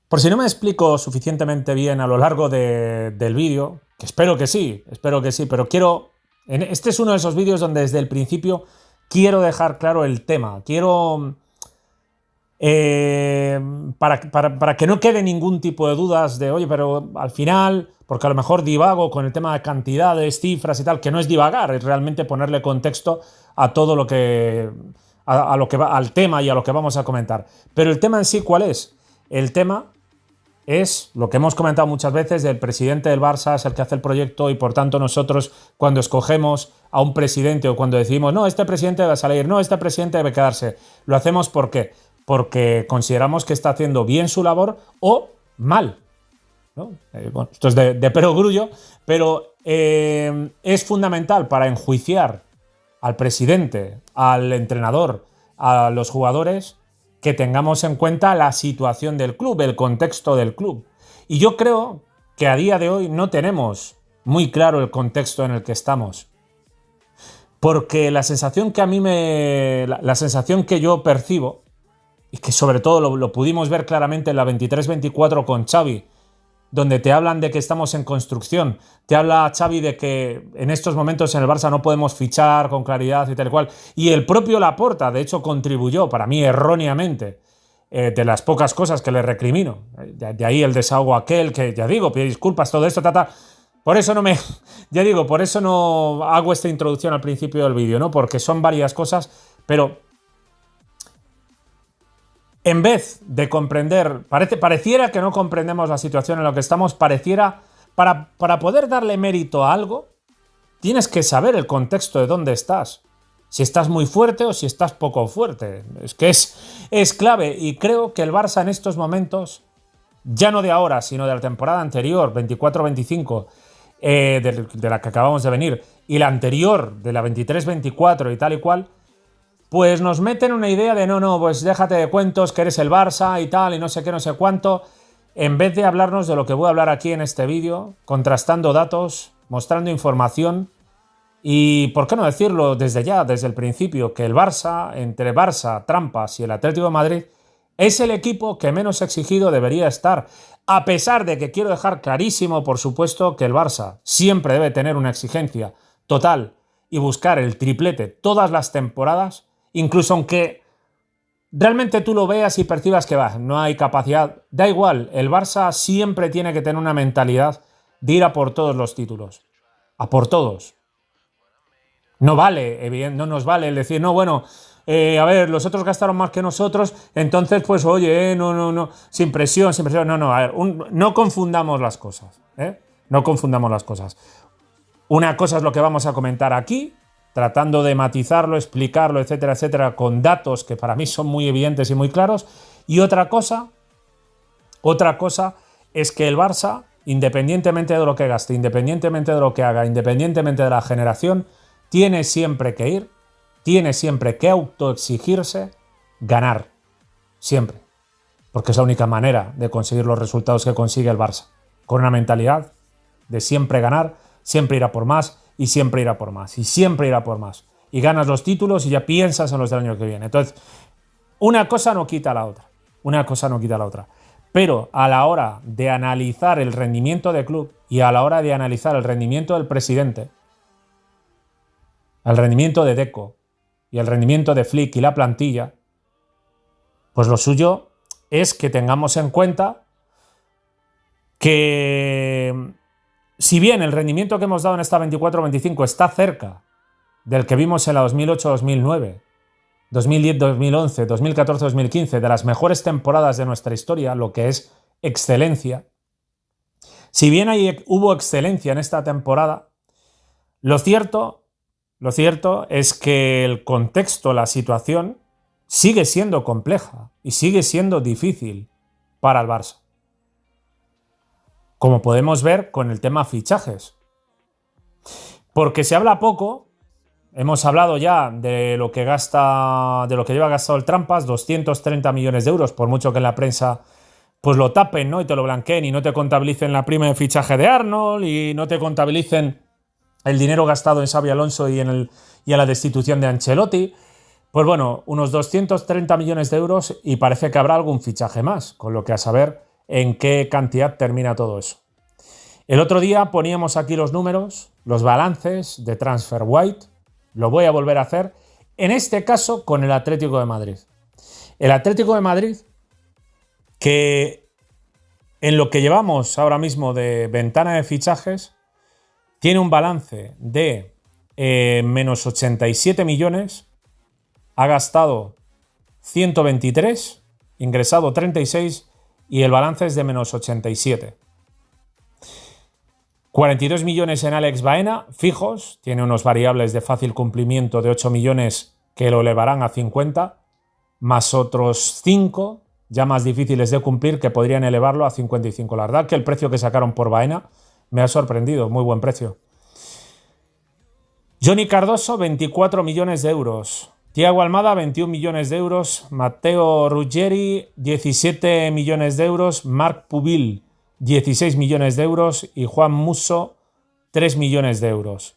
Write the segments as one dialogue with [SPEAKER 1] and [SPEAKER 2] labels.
[SPEAKER 1] Por si no me explico suficientemente bien a lo largo del vídeo, que espero que sí, pero quiero... Este es uno de esos vídeos donde desde el principio quiero dejar claro el tema, quiero... para que no quede ningún tipo de dudas de, oye, pero al final, porque a lo mejor divago con el tema de cantidades, cifras y tal, que no es divagar, es realmente ponerle contexto a todo lo que... a lo que va, al tema y a lo que vamos a comentar. Pero el tema en sí, ¿cuál es? El tema es lo que hemos comentado muchas veces: el presidente del Barça es el que hace el proyecto y por tanto nosotros cuando escogemos a un presidente o cuando decimos no, este presidente debe salir, no, este presidente debe quedarse, lo hacemos ¿por qué? Porque consideramos que está haciendo bien su labor o mal, ¿no? Bueno, esto es de perogrullo, pero es fundamental para enjuiciar al presidente, al entrenador, a los jugadores, que tengamos en cuenta la situación del club, el contexto del club. Y yo creo que a día de hoy no tenemos muy claro el contexto en el que estamos. Porque la sensación que a mí la sensación que yo percibo, y que sobre todo lo pudimos ver claramente en la 23-24 con Xavi, donde te hablan de que estamos en construcción, te habla Xavi de que en estos momentos en el Barça no podemos fichar con claridad y tal cual, y el propio Laporta, de hecho, contribuyó, para mí erróneamente, de las pocas cosas que le recrimino, de ahí el desahogo aquel, que ya digo, pide disculpas, todo esto, por eso no me, ya digo, por eso no hago esta introducción al principio del vídeo, ¿no? Porque son varias cosas, pero en vez de comprender, pareciera que no comprendemos la situación en la que estamos, pareciera, para poder darle mérito a algo, tienes que saber el contexto de dónde estás. Si estás muy fuerte o si estás poco fuerte. Es que es clave, y creo que el Barça en estos momentos, ya no de ahora, sino de la temporada anterior, 24-25, de la que acabamos de venir, y la anterior, de la 23-24 y tal y cual, pues nos meten una idea de no, pues déjate de cuentos, que eres el Barça y tal, y no sé qué, no sé cuánto, en vez de hablarnos de lo que voy a hablar aquí en este vídeo, contrastando datos, mostrando información, y por qué no decirlo desde ya, desde el principio, que el Barça, entre Barça, Trampas y el Atlético de Madrid, es el equipo que menos exigido debería estar, a pesar de que quiero dejar clarísimo, por supuesto, que el Barça siempre debe tener una exigencia total y buscar el triplete todas las temporadas, incluso aunque realmente tú lo veas y percibas que no hay capacidad, da igual, el Barça siempre tiene que tener una mentalidad de ir a por todos los títulos, a por todos. No vale, no nos vale el decir, no, bueno, a ver, los otros gastaron más que nosotros, entonces pues oye, no, sin presión, no, a ver, no confundamos las cosas, no confundamos las cosas. Una cosa es lo que vamos a comentar aquí, tratando de matizarlo, explicarlo, etcétera, etcétera, con datos que para mí son muy evidentes y muy claros. Y otra cosa es que el Barça, independientemente de lo que gaste, independientemente de lo que haga, independientemente de la generación, tiene siempre que autoexigirse ganar. Siempre. Porque es la única manera de conseguir los resultados que consigue el Barça. Con una mentalidad de siempre ganar, siempre irá por más, y siempre irá por más, y siempre irá por más. Y ganas los títulos y ya piensas en los del año que viene. Entonces, una cosa no quita la otra. Una cosa no quita la otra. Pero a la hora de analizar el rendimiento del club y a la hora de analizar el rendimiento del presidente, el rendimiento de Deco y el rendimiento de Flick y la plantilla, pues lo suyo es que tengamos en cuenta que, si bien el rendimiento que hemos dado en esta 24-25 está cerca del que vimos en la 2008-2009, 2010-2011, 2014-2015, de las mejores temporadas de nuestra historia, lo que es excelencia, si bien hubo excelencia en esta temporada, lo cierto es que el contexto, la situación, sigue siendo compleja y sigue siendo difícil para el Barça. Como podemos ver con el tema fichajes. Porque se habla poco, hemos hablado ya de lo que lleva gastado el Trampas, 230 millones de euros, por mucho que en la prensa pues lo tapen, ¿no? Y te lo blanqueen y no te contabilicen la prima de fichaje de Arnold y no te contabilicen el dinero gastado en Xabi Alonso y en la destitución de Ancelotti. Pues bueno, unos 230 millones de euros, y parece que habrá algún fichaje más, con lo que a saber en qué cantidad termina todo eso. El otro día poníamos aquí los números, los balances de TransferWhite. Lo voy a volver a hacer, en este caso con el Atlético de Madrid. El Atlético de Madrid, que en lo que llevamos ahora mismo de ventana de fichajes, tiene un balance de menos 87 millones, ha gastado 123, ingresado 36 y el balance es de menos 87. 42 millones en Alex Baena, fijos, tiene unos variables de fácil cumplimiento de 8 millones que lo elevarán a 50, más otros 5 ya más difíciles de cumplir que podrían elevarlo a 55. La verdad que el precio que sacaron por Baena me ha sorprendido, muy buen precio. Johnny Cardoso, 24 millones de euros. Thiago Almada, 21 millones de euros. Matteo Ruggeri, 17 millones de euros. Marc Pubil, 16 millones de euros. Y Juan Musso, 3 millones de euros.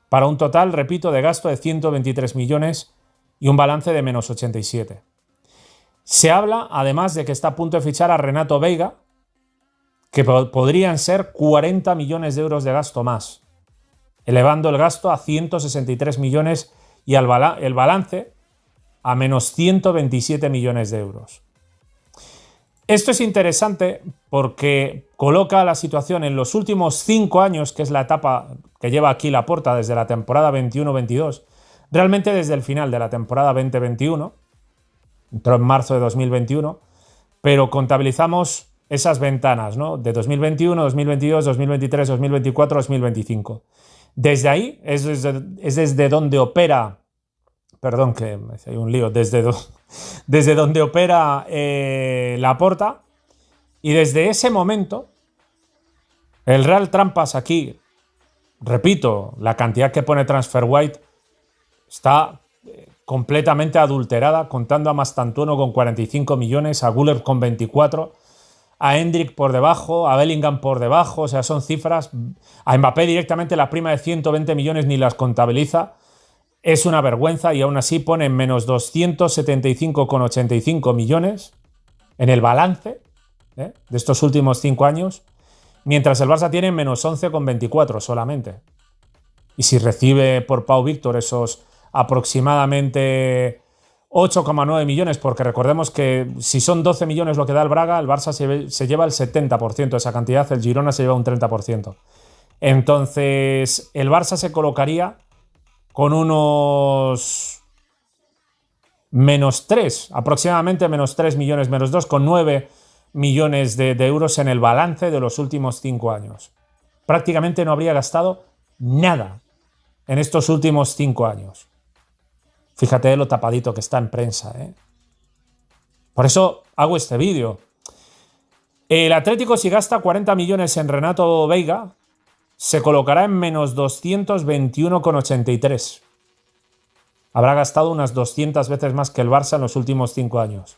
[SPEAKER 1] Para un total, repito, de gasto de 123 millones y un balance de menos 87. Se habla, además, de que está a punto de fichar a Renato Veiga, que podrían ser 40 millones de euros de gasto más, elevando el gasto a 163 millones y el balance a menos 127 millones de euros. Esto es interesante porque coloca la situación en los últimos 5 años, que es la etapa que lleva aquí Laporta desde la temporada 21-22, realmente desde el final de la temporada 2021, entró en marzo de 2021, pero contabilizamos esas ventanas, ¿no? De 2021, 2022, 2023, 2024, 2025. Desde ahí es desde donde opera, perdón que hay un lío, desde donde opera Laporta, y desde ese momento el Real Trampas aquí, repito, la cantidad que pone TransferWhite está completamente adulterada, contando a Mastantuono con 45 millones, a Güler con 24, a Endrick por debajo, a Bellingham por debajo, o sea, son cifras. A Mbappé directamente la prima de 120 millones ni las contabiliza. Es una vergüenza y aún así pone menos 275,85 millones en el balance de estos últimos 5 años, mientras el Barça tiene menos 11,24 solamente. Y si recibe por Pau Víctor esos aproximadamente 8,9 millones, porque recordemos que si son 12 millones lo que da el Braga, el Barça se lleva el 70% de esa cantidad, el Girona se lleva un 30%. Entonces, el Barça se colocaría con unos menos 3, aproximadamente menos 3 millones, menos 2,9 millones de euros en el balance de los últimos 5 años. Prácticamente no habría gastado nada en estos últimos 5 años. Fíjate lo tapadito que está en prensa, ¿eh? Por eso hago este vídeo. El Atlético, si gasta 40 millones en Renato Veiga, se colocará en menos 221,83. Habrá gastado unas 200 veces más que el Barça en los últimos 5 años.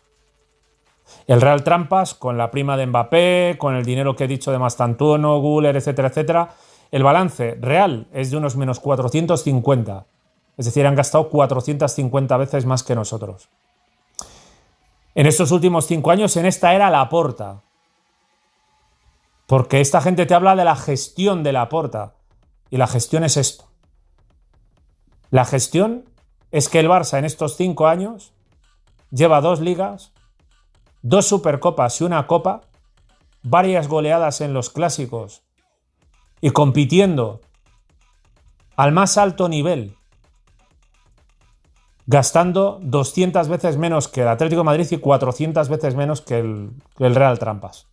[SPEAKER 1] El Real Trampas, con la prima de Mbappé, con el dinero que he dicho de Mastantuono, Güler, etcétera, etcétera, el balance real es de unos menos 450. Es decir, han gastado 450 veces más que nosotros. En estos últimos 5 años, en esta era Laporta. Porque esta gente te habla de la gestión de Laporta. Y la gestión es esto. La gestión es que el Barça en estos 5 años lleva 2 ligas, 2 supercopas y una copa, varias goleadas en los clásicos y compitiendo al más alto nivel, gastando 200 veces menos que el Atlético de Madrid y 400 veces menos que el Real Trampas.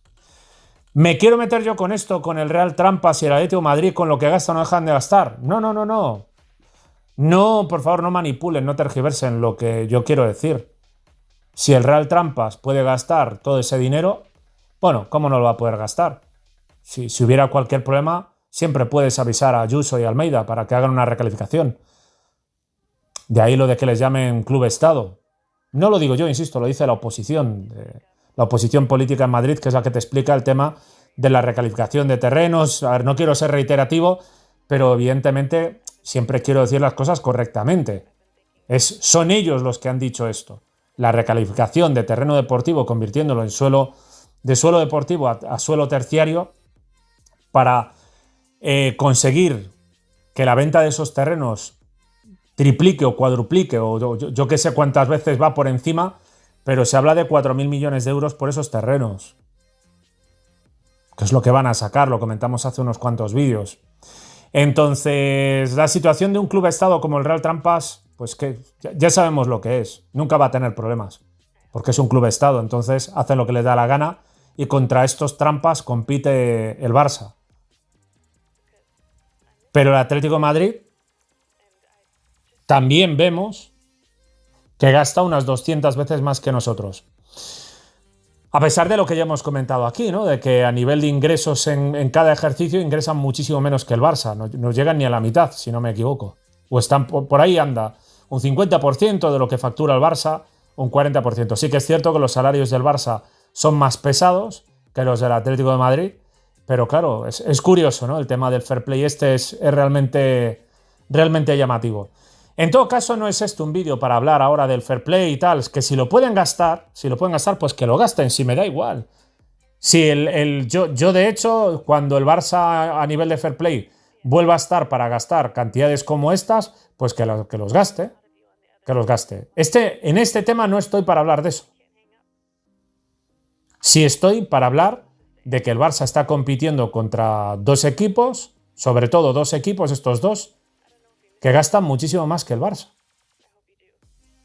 [SPEAKER 1] ¿Me quiero meter yo con esto, con el Real Trampas y el Atlético de Madrid, con lo que gastan o dejan de gastar? No. No, por favor, no manipulen, no tergiversen lo que yo quiero decir. Si el Real Trampas puede gastar todo ese dinero, bueno, ¿cómo no lo va a poder gastar? Si hubiera cualquier problema, siempre puedes avisar a Ayuso y Almeida para que hagan una recalificación. De ahí lo de que les llamen Club Estado. No lo digo yo, insisto, lo dice la oposición política en Madrid, que es la que te explica el tema de la recalificación de terrenos. A ver, no quiero ser reiterativo, pero evidentemente siempre quiero decir las cosas correctamente. Son ellos los que han dicho esto. La recalificación de terreno deportivo convirtiéndolo en suelo de suelo deportivo a suelo terciario para conseguir que la venta de esos terrenos triplique o cuadruplique, o yo que sé cuántas veces va por encima, pero se habla de 4.000 millones de euros por esos terrenos. Que es lo que van a sacar, lo comentamos hace unos cuantos vídeos. Entonces, la situación de un club estado como el Real Trampas, pues que ya sabemos lo que es. Nunca va a tener problemas, porque es un club estado. Entonces, hacen lo que les da la gana y contra estos Trampas compite el Barça. Pero el Atlético de Madrid también vemos que gasta unas 200 veces más que nosotros. A pesar de lo que ya hemos comentado aquí, ¿no? De que a nivel de ingresos en cada ejercicio ingresan muchísimo menos que el Barça. No llegan ni a la mitad, si no me equivoco. O están por ahí anda. Un 50% de lo que factura el Barça, un 40%. Sí que es cierto que los salarios del Barça son más pesados que los del Atlético de Madrid. Pero claro, es curioso, ¿no? El tema del fair play es realmente llamativo. En todo caso, no es esto un vídeo para hablar ahora del fair play y tal. Es que si lo pueden gastar, pues que lo gasten, si me da igual. Si yo de hecho, cuando el Barça a nivel de fair play vuelva a estar para gastar cantidades como estas, pues que los gaste. Que los gaste. En este tema no estoy para hablar de eso. Sí estoy para hablar de que el Barça está compitiendo contra dos equipos, sobre todo dos equipos, estos dos, que gastan muchísimo más que el Barça.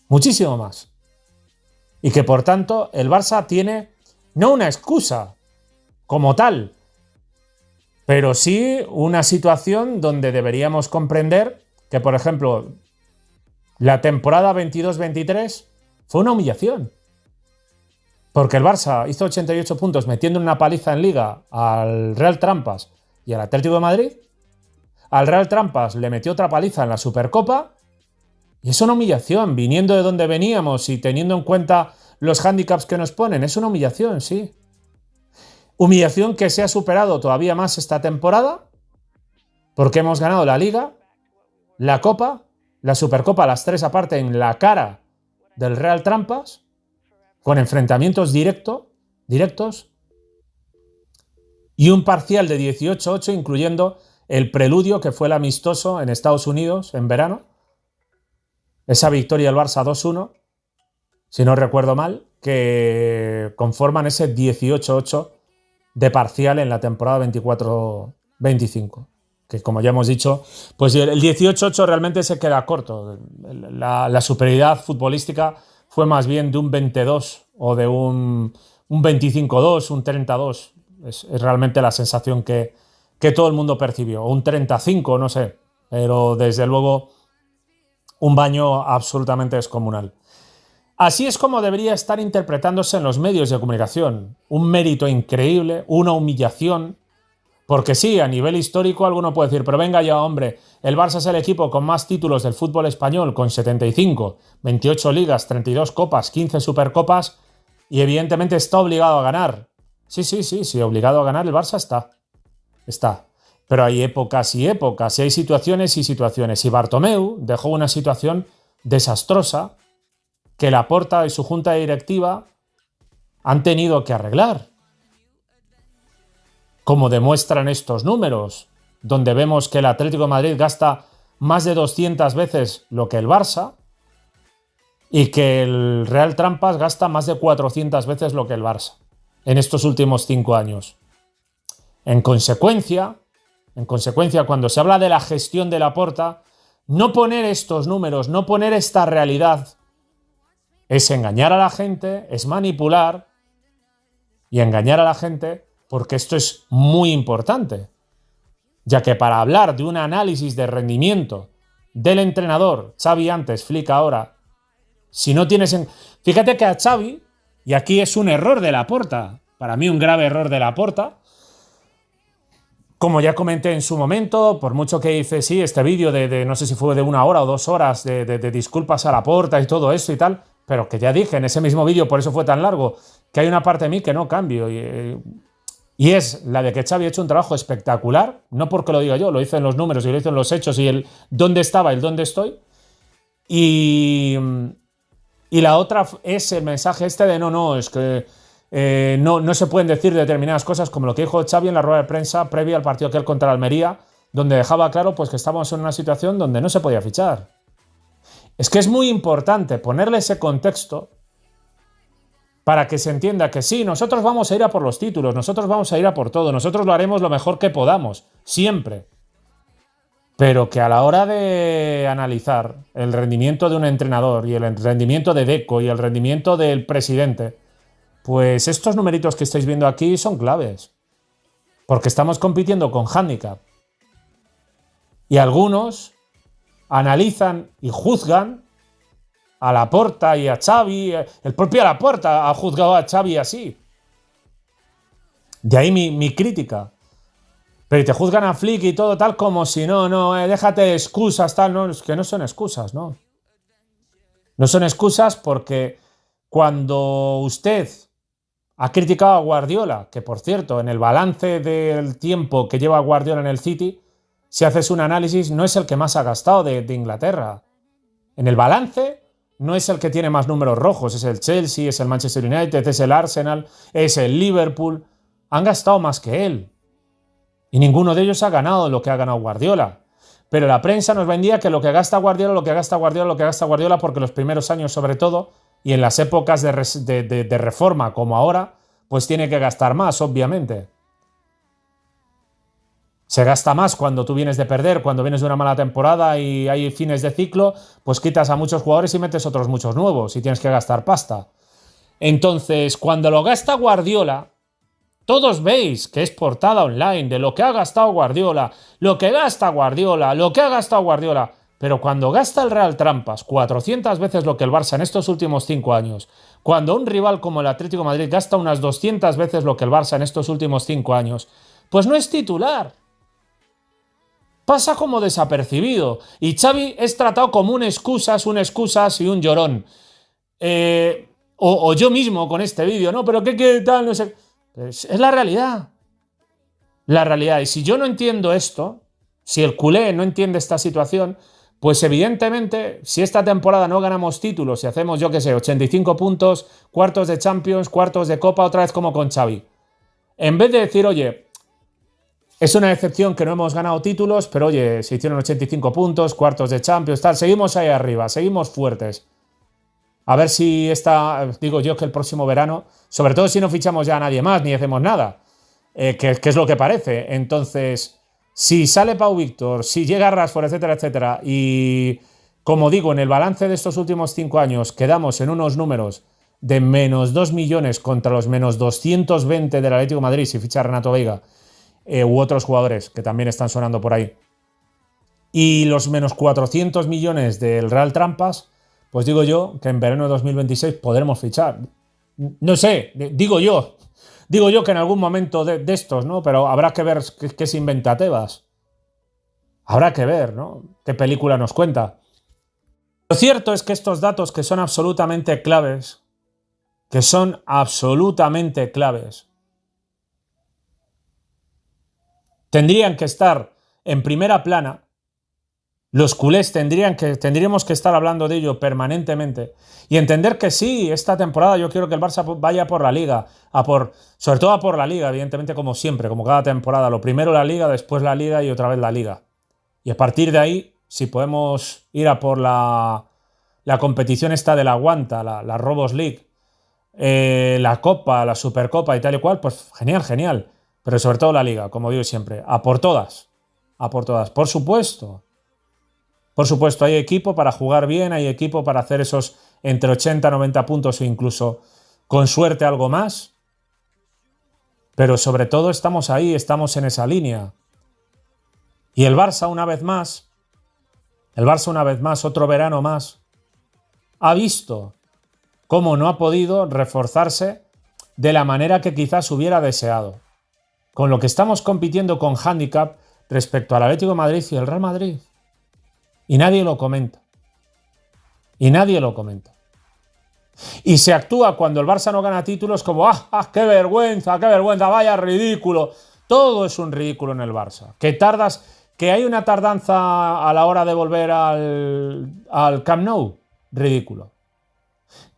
[SPEAKER 1] Muchísimo más. Y que por tanto el Barça tiene no una excusa como tal, pero sí una situación donde deberíamos comprender que, por ejemplo, la temporada 22-23 fue una humillación. Porque el Barça hizo 88 puntos metiendo una paliza en Liga al Real Trampas y al Atlético de Madrid. Al Real Trampas le metió otra paliza en la Supercopa y es una humillación, viniendo de donde veníamos y teniendo en cuenta los hándicaps que nos ponen. Es una humillación, sí. Humillación que se ha superado todavía más esta temporada porque hemos ganado la Liga, la Copa, la Supercopa, las tres aparte en la cara del Real Trampas, con enfrentamientos directos y un parcial de 18-8, incluyendo el preludio que fue el amistoso en Estados Unidos en verano, esa victoria del Barça 2-1, si no recuerdo mal, que conforman ese 18-8 de parcial en la temporada 24-25, que como ya hemos dicho, pues el 18-8 realmente se queda corto. La superioridad futbolística fue más bien de un 22 o de un 25-2, un 30-2. Es realmente la sensación que todo el mundo percibió. Un 35, no sé. Pero desde luego un baño absolutamente descomunal. Así es como debería estar interpretándose en los medios de comunicación. Un mérito increíble, una humillación. Porque sí, a nivel histórico alguno puede decir, pero venga ya, hombre, el Barça es el equipo con más títulos del fútbol español, con 75, 28 ligas, 32 copas, 15 supercopas, y evidentemente está obligado a ganar. Sí, obligado a ganar el Barça está. Pero hay épocas y épocas, y hay situaciones y situaciones. Y Bartomeu dejó una situación desastrosa que Laporta y su junta directiva han tenido que arreglar. Como demuestran estos números, donde vemos que el Atlético de Madrid gasta más de 200 veces lo que el Barça y que el Real Trampas gasta más de 400 veces lo que el Barça en estos últimos 5 años. En consecuencia, cuando se habla de la gestión de Laporta, no poner estos números, no poner esta realidad, es engañar a la gente, es manipular y engañar a la gente, porque esto es muy importante, ya que para hablar de un análisis de rendimiento del entrenador, Xavi antes, Flick ahora, si no tienes... Fíjate que a Xavi, y aquí es un error de Laporta, para mí un grave error de Laporta, como ya comenté en su momento, por mucho que hice, sí, este vídeo de no sé si fue de 1 hora o 2 horas de disculpas a Laporta y todo eso y tal, pero que ya dije en ese mismo vídeo, por eso fue tan largo, que hay una parte de mí que no cambio, y es la de que Xavi ha hecho un trabajo espectacular, no porque lo diga yo, lo hice en los números y lo hice en los hechos y el dónde estaba, el dónde estoy, y la otra es el mensaje este de no, es que no se pueden decir determinadas cosas, como lo que dijo Xavi en la rueda de prensa previa al partido aquel contra Almería, donde dejaba claro pues, que estábamos en una situación donde no se podía fichar. Es que es muy importante ponerle ese contexto para que se entienda que sí, nosotros vamos a ir a por los títulos, nosotros vamos a ir a por todo, nosotros lo haremos lo mejor que podamos, siempre. Pero que a la hora de analizar el rendimiento de un entrenador y el rendimiento de Deco y el rendimiento del presidente, pues estos numeritos que estáis viendo aquí son claves. Porque estamos compitiendo con handicap. Y algunos analizan y juzgan a Laporta y a Xavi. El propio Laporta ha juzgado a Xavi así. De ahí mi crítica. Pero te juzgan a Flick y todo tal como si déjate excusas, tal. No, es que no son excusas, ¿no? No son excusas porque cuando usted ha criticado a Guardiola, que por cierto, en el balance del tiempo que lleva Guardiola en el City, si haces un análisis, no es el que más ha gastado de Inglaterra. En el balance no es el que tiene más números rojos, es el Chelsea, es el Manchester United, es el Arsenal, es el Liverpool. Han gastado más que él. Y ninguno de ellos ha ganado lo que ha ganado Guardiola. Pero la prensa nos vendía que lo que gasta Guardiola, lo que gasta Guardiola, lo que gasta Guardiola, porque los primeros años sobre todo, y en las épocas de reforma como ahora, pues tiene que gastar más, obviamente. Se gasta más cuando tú vienes de perder, cuando vienes de una mala temporada y hay fines de ciclo, pues quitas a muchos jugadores y metes otros muchos nuevos y tienes que gastar pasta. Entonces, cuando lo gasta Guardiola, todos veis que es portada online de lo que ha gastado Guardiola, lo que gasta Guardiola, lo que ha gastado Guardiola. Pero cuando gasta el Real Trampas 400 veces lo que el Barça en estos últimos 5 años, cuando un rival como el Atlético de Madrid gasta unas 200 veces lo que el Barça en estos últimos 5 años, pues no es titular. Pasa como desapercibido. Y Xavi es tratado como un excusas y un llorón. O yo mismo con este vídeo, ¿no? Pero qué tal, no sé. Es la realidad. La realidad. Y si yo no entiendo esto, si el culé no entiende esta situación, pues evidentemente, si esta temporada no ganamos títulos y hacemos, yo qué sé, 85 puntos, cuartos de Champions, cuartos de Copa, otra vez como con Xavi. En vez de decir, oye, es una excepción que no hemos ganado títulos, pero oye, se hicieron 85 puntos, cuartos de Champions, tal, seguimos ahí arriba, seguimos fuertes. A ver si digo yo que el próximo verano, sobre todo si no fichamos ya a nadie más ni hacemos nada, que es lo que parece. Entonces, si sale Pau Víctor, si llega Rashford, etcétera, etcétera, y como digo, en el balance de estos últimos 5 años quedamos en unos números de menos 2 millones contra los menos 220 del Atlético de Madrid si ficha Renato Veiga, u otros jugadores que también están sonando por ahí, y los menos 400 millones del Real Trampas, pues digo yo que en verano de 2026 podremos fichar. No sé, digo yo que en algún momento de estos, ¿no? Pero habrá que ver qué se inventa Tebas. Habrá que ver, ¿no? Qué película nos cuenta. Lo cierto es que estos datos que son absolutamente claves, tendrían que estar en primera plana. Los culés tendríamos que estar hablando de ello permanentemente y entender que sí, esta temporada yo quiero que el Barça vaya por la Liga, sobre todo a por la Liga, evidentemente como siempre, como cada temporada. Lo primero la Liga, después la Liga y otra vez la Liga. Y a partir de ahí, si podemos ir a por la competición esta de la Aguanta, la Robos League, la Copa, la Supercopa y tal y cual, pues genial, genial. Pero sobre todo la Liga, como digo siempre, a por todas. A por todas. Por supuesto, hay equipo para jugar bien, hay equipo para hacer esos entre 80 90 puntos o incluso, con suerte, algo más. Pero sobre todo estamos ahí, estamos en esa línea. Y el Barça una vez más, otro verano más, ha visto cómo no ha podido reforzarse de la manera que quizás hubiera deseado. Con lo que estamos compitiendo con handicap respecto al Atlético de Madrid y el Real Madrid. Y nadie lo comenta. Y se actúa cuando el Barça no gana títulos como qué vergüenza, vaya ridículo. Todo es un ridículo en el Barça. Que hay una tardanza a la hora de volver al Camp Nou, ridículo.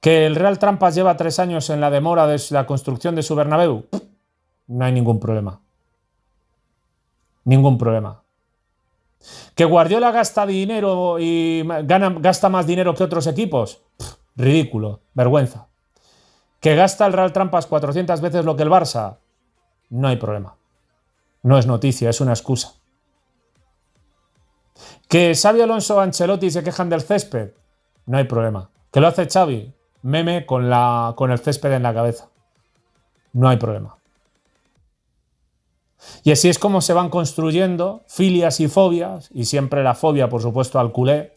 [SPEAKER 1] ¿Que el Real Trampas lleva 3 años en la demora de la construcción de su Bernabéu? No hay ningún problema. Ningún problema. ¿Que Guardiola gasta dinero y gasta más dinero que otros equipos? Ridículo, vergüenza. ¿Que gasta el Real Trampas 400 veces lo que el Barça? No hay problema. No es noticia, es una excusa. ¿Que Xabi Alonso o Ancelotti se quejan del césped? No hay problema. ¿Que lo hace Xavi? Meme con el césped en la cabeza. No hay problema. Y así es como se van construyendo filias y fobias, y siempre la fobia, por supuesto, al culé.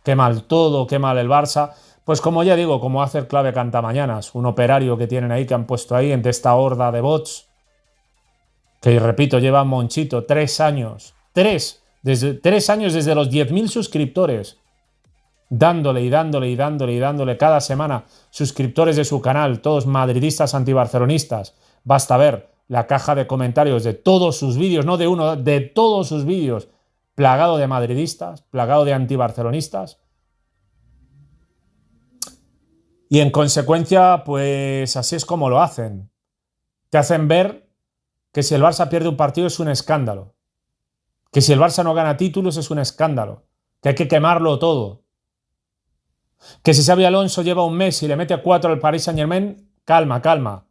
[SPEAKER 1] Qué mal todo, qué mal el Barça. Pues como ya digo, como hace el clave cantamañanas, un operario que tienen ahí, que han puesto ahí entre esta horda de bots, que repito, lleva Monchito 3 años. 3 años desde los 10.000 suscriptores. Dándole y dándole y dándole y dándole cada semana suscriptores de su canal, todos madridistas antibarcelonistas. Basta ver la caja de comentarios de todos sus vídeos, no de uno, de todos sus vídeos, plagado de madridistas, plagado de antibarcelonistas. Y en consecuencia, pues así es como lo hacen. Te hacen ver que si el Barça pierde un partido es un escándalo. Que si el Barça no gana títulos es un escándalo. Que hay que quemarlo todo. Que si Xabi Alonso lleva un mes y le mete 4 al Paris Saint-Germain, calma, calma.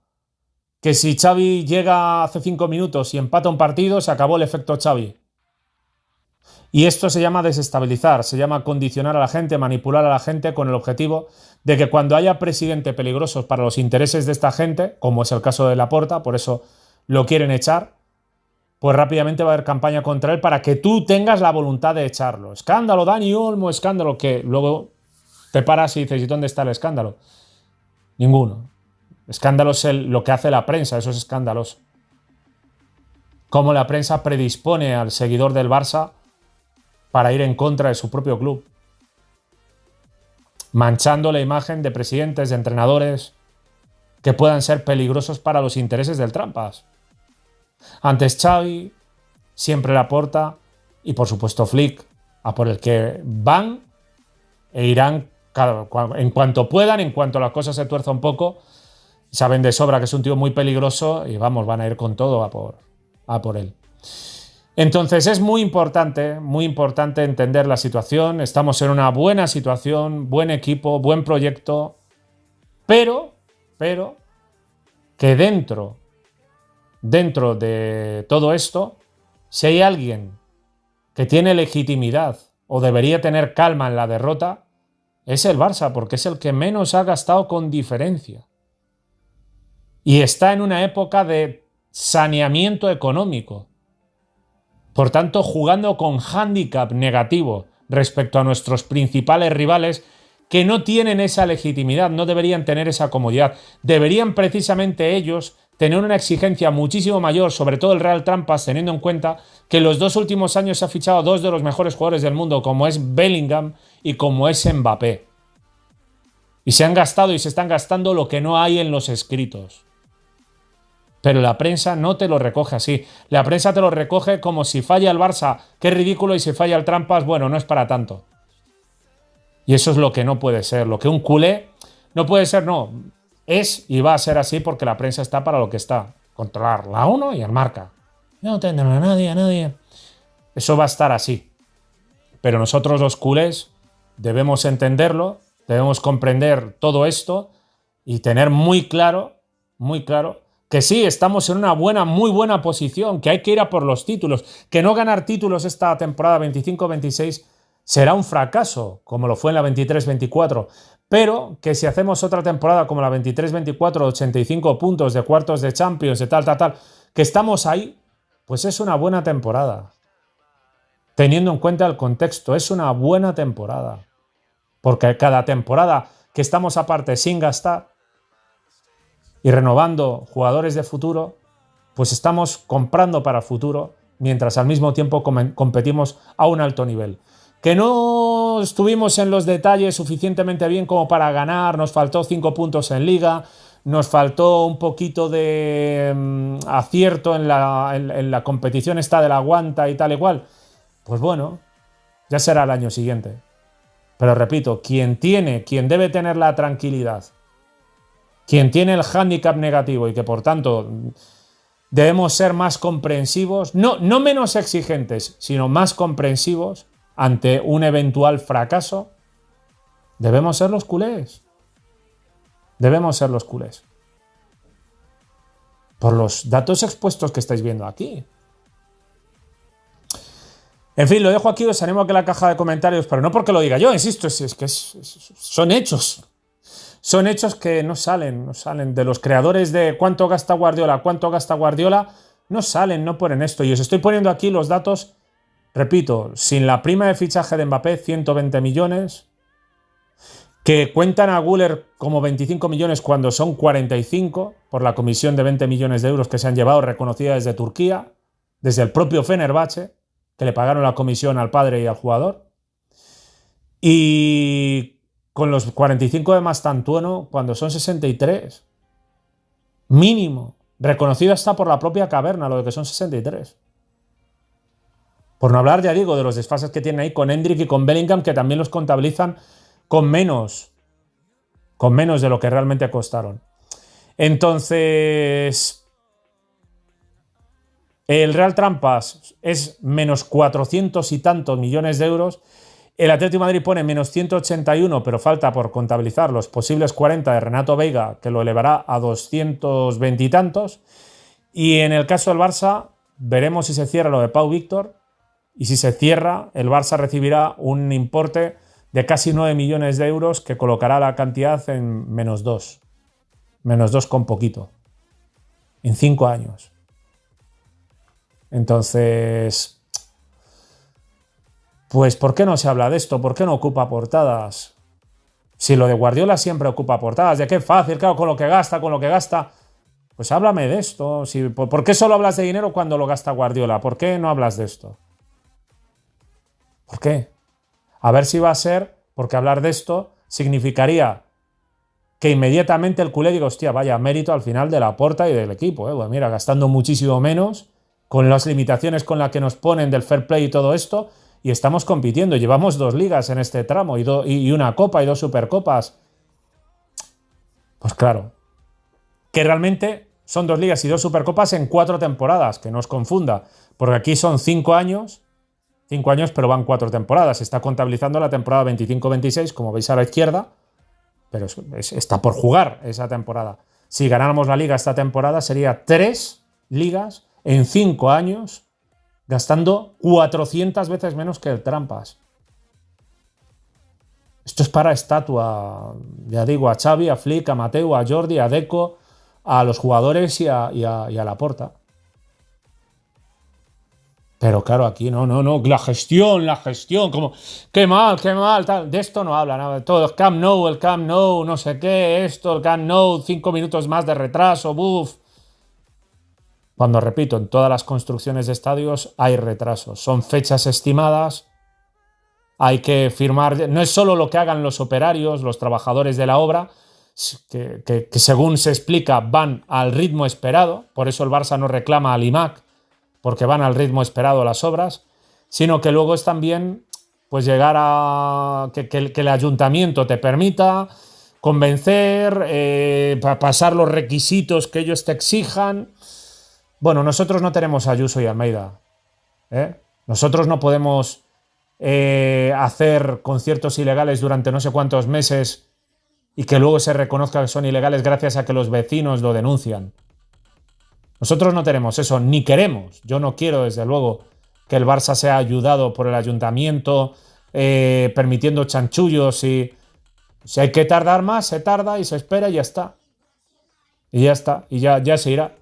[SPEAKER 1] Que si Xavi llega hace 5 minutos y empata un partido, se acabó el efecto Xavi. Y esto se llama desestabilizar, se llama condicionar a la gente, manipular a la gente con el objetivo de que cuando haya presidente peligroso para los intereses de esta gente, como es el caso de Laporta, por eso lo quieren echar, pues rápidamente va a haber campaña contra él para que tú tengas la voluntad de echarlo. Escándalo, Dani Olmo, escándalo, que luego te paras y dices, ¿y dónde está el escándalo? Ninguno. Escándalo es lo que hace la prensa, eso es escandaloso. Cómo la prensa predispone al seguidor del Barça para ir en contra de su propio club. Manchando la imagen de presidentes, de entrenadores que puedan ser peligrosos para los intereses del Trampas. Antes Xavi, siempre Laporta y por supuesto Flick, a por el que van e irán en cuanto puedan, en cuanto la cosa se tuerza un poco. Saben de sobra que es un tío muy peligroso y vamos, van a ir con todo a por él. Entonces es muy importante entender la situación. Estamos en una buena situación, buen equipo, buen proyecto, pero que dentro de todo esto, si hay alguien que tiene legitimidad o debería tener calma en la derrota, es el Barça, porque es el que menos ha gastado con diferencia. Y está en una época de saneamiento económico. Por tanto, jugando con hándicap negativo respecto a nuestros principales rivales que no tienen esa legitimidad, no deberían tener esa comodidad. Deberían precisamente ellos tener una exigencia muchísimo mayor, sobre todo el Real Trampas, teniendo en cuenta que los 2 últimos años se ha fichado 2 de los mejores jugadores del mundo, como es Bellingham y como es Mbappé. Y se han gastado y se están gastando lo que no hay en los escritos. Pero la prensa no te lo recoge así. La prensa te lo recoge como si falla el Barça, qué ridículo, y si falla el Trampas, bueno, no es para tanto. Y eso es lo que no puede ser. Lo que un culé no puede ser, no. Es y va a ser así porque la prensa está para lo que está. Controlar la ONU y el Marca. No tendrán a nadie. Eso va a estar así. Pero nosotros los culés debemos entenderlo, debemos comprender todo esto y tener muy claro que sí, estamos en una muy buena posición, que hay que ir a por los títulos, que no ganar títulos esta temporada 25-26 será un fracaso, como lo fue en la 23-24, pero que si hacemos otra temporada como la 23-24, 85 puntos de cuartos de Champions, de tal, que estamos ahí, pues es una buena temporada. Teniendo en cuenta el contexto, es una buena temporada. Porque cada temporada que estamos aparte sin gastar y renovando jugadores de futuro, pues estamos comprando para futuro, mientras al mismo tiempo competimos a un alto nivel. Que no estuvimos en los detalles suficientemente bien como para ganar, nos faltó 5 puntos en Liga, nos faltó un poquito de acierto en la competición esta de la Guanta y tal igual. Pues bueno, ya será el año siguiente. Pero repito, quien debe tener la tranquilidad, quien tiene el hándicap negativo y que por tanto debemos ser más comprensivos, no menos exigentes, sino más comprensivos ante un eventual fracaso, debemos ser los culés. Debemos ser los culés. Por los datos expuestos que estáis viendo aquí. En fin, lo dejo aquí, os animo a que la caja de comentarios, pero no porque lo diga yo, insisto, son hechos. Son hechos que no salen de los creadores de cuánto gasta Guardiola, no salen, no ponen esto. Y os estoy poniendo aquí los datos, repito, sin la prima de fichaje de Mbappé, 120 millones, que cuentan a Güler como 25 millones cuando son 45, por la comisión de 20 millones de euros que se han llevado, reconocida desde Turquía, desde el propio Fenerbahce, que le pagaron la comisión al padre y al jugador. Y con los 45 de Mastantuono, cuando son 63. Mínimo. Reconocido hasta por la propia Caverna, lo de que son 63. Por no hablar, ya digo, de los desfases que tienen ahí con Endrick y con Bellingham, que también los contabilizan con menos de lo que realmente costaron. Entonces, el Real Trampas es menos 400 y tantos millones de euros. El Atlético de Madrid pone menos 181, pero falta por contabilizar los posibles 40 de Renato Veiga, que lo elevará a 220 y tantos. Y en el caso del Barça, veremos si se cierra lo de Pau Víctor. Y si se cierra, el Barça recibirá un importe de casi 9 millones de euros que colocará la cantidad en menos 2. Menos 2 con poquito. En 5 años. Entonces, pues ¿por qué no se habla de esto? ¿Por qué no ocupa portadas? Si lo de Guardiola siempre ocupa portadas, de qué fácil, claro, con lo que gasta. Pues háblame de esto. ¿Por qué solo hablas de dinero cuando lo gasta Guardiola? ¿Por qué no hablas de esto? ¿Por qué? A ver si va a ser, porque hablar de esto significaría que inmediatamente el culé diga, hostia, vaya mérito al final de Laporta y del equipo. Bueno, mira, gastando muchísimo menos, con las limitaciones con las que nos ponen del fair play y todo esto, y estamos compitiendo. Llevamos 2 ligas en este tramo y una copa y 2 supercopas. Pues claro, que realmente son 2 ligas y 2 supercopas en 4 temporadas, que no os confunda, porque aquí son 5 años, pero van 4 temporadas. Se está contabilizando la temporada 25-26, como veis a la izquierda, pero está por jugar esa temporada. Si ganáramos la liga esta temporada, sería 3 ligas en 5 años, gastando 400 veces menos que el Trampas. Esto es para estatua, ya digo, a Xavi, a Flick, a Mateu, a Jordi, a Deco, a los jugadores y a Laporta. Pero claro, aquí no, la gestión, como, qué mal, tal. De esto no habla nada, todo, el Camp Nou, no sé qué, esto, el Camp Nou, 5 minutos más de retraso, buf. Cuando, repito, en todas las construcciones de estadios hay retrasos, son fechas estimadas, hay que firmar, no es solo lo que hagan los operarios, los trabajadores de la obra, que según se explica van al ritmo esperado, por eso el Barça no reclama al IMAC, porque van al ritmo esperado las obras, sino que luego es también pues llegar a que el ayuntamiento te permita convencer, pasar los requisitos que ellos te exijan. Bueno, nosotros no tenemos a Ayuso y Almeida. Nosotros no podemos hacer conciertos ilegales durante no sé cuántos meses y que luego se reconozca que son ilegales gracias a que los vecinos lo denuncian. Nosotros no tenemos eso, ni queremos. Yo no quiero, desde luego, que el Barça sea ayudado por el ayuntamiento permitiendo chanchullos y si hay que tardar más, se tarda y se espera y ya está. Y ya está, y ya se irá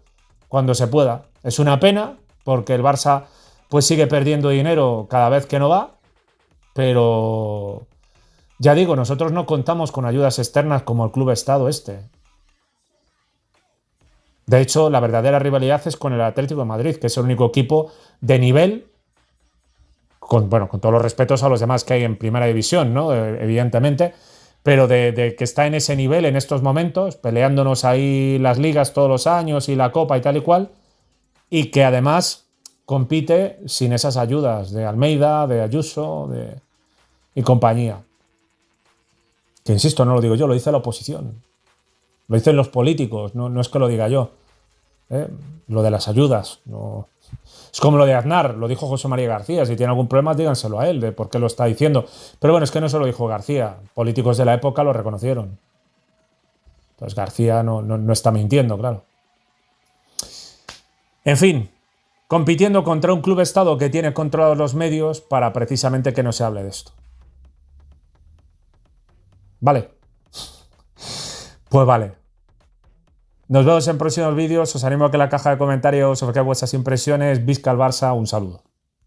[SPEAKER 1] cuando se pueda. Es una pena porque el Barça pues sigue perdiendo dinero cada vez que no va, pero ya digo, nosotros no contamos con ayudas externas como el Club Estado este. De hecho, la verdadera rivalidad es con el Atlético de Madrid, que es el único equipo de nivel, con todos los respetos a los demás que hay en Primera División, ¿no? Evidentemente, pero de que está en ese nivel en estos momentos, peleándonos ahí las ligas todos los años y la Copa y tal y cual, y que además compite sin esas ayudas de Almeida, de Ayuso y compañía. Que insisto, no lo digo yo, lo dice la oposición. Lo dicen los políticos, no es que lo diga yo. Lo de las ayudas. No. Es como lo de Aznar, lo dijo José María García. Si tiene algún problema, díganselo a él de por qué lo está diciendo. Pero bueno, es que no se lo dijo García. Políticos de la época lo reconocieron. Entonces García no está mintiendo, claro. En fin, compitiendo contra un club Estado que tiene controlados los medios para precisamente que no se hable de esto. Vale. Pues vale. Nos vemos en próximos vídeos. Os animo a que en la caja de comentarios os ofrezcáis vuestras impresiones. Visca el Barça. Un saludo.